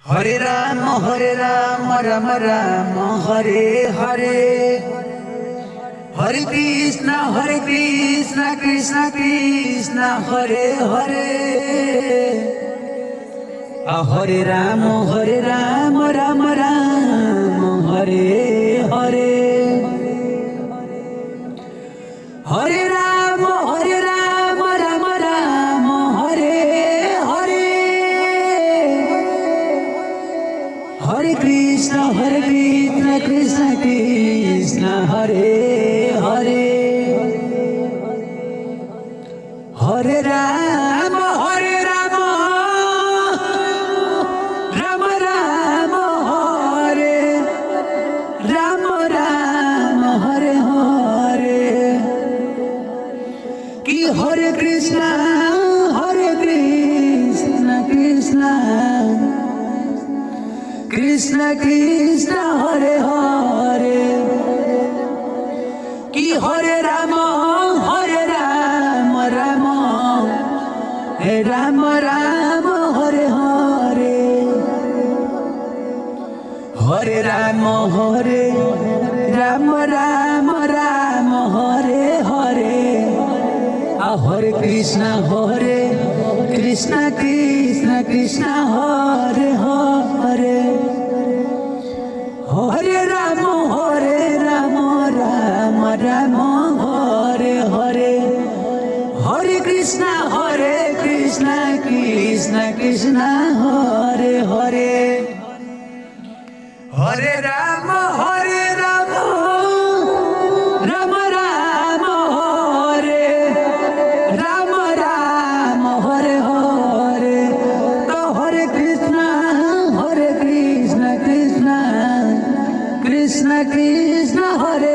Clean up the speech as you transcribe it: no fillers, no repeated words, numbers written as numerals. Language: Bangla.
হরে রাম রাম রাম হরে হরে, হরে কৃষ্ণ কৃষ্ণ কৃষ্ণ হরে হরে, হরে রাম রাম রাম হরে হরে, হরে রাম রাম রাম হরে হরে, হরে কৃষ্ণ কৃষ্ণ কৃষ্ণ হরে হরে, হরে রাম রাম রাম হরে, রাম রাম হরে হরে, কি হরে কৃষ্ণ কৃষ্ণ কৃষ্ণ কৃষ্ণ হরে হরে, কি হরে রাম রাম রাম রাম হরে হরে, হরে রাম রাম রাম হরে হরে, হরে কৃষ্ণ কৃষ্ণ কৃষ্ণ হরে হরে, হরে রাম রাম রাম হরে হরে, হরে কৃষ্ণ কৃষ্ণ কৃষ্ণ হরে হরে, হরে রাম রাম রাম হরে, রাম রাম হরে হরে, তো হরে কৃষ্ণ কৃষ্ণ কৃষ্ণ কৃষ্ণ হরে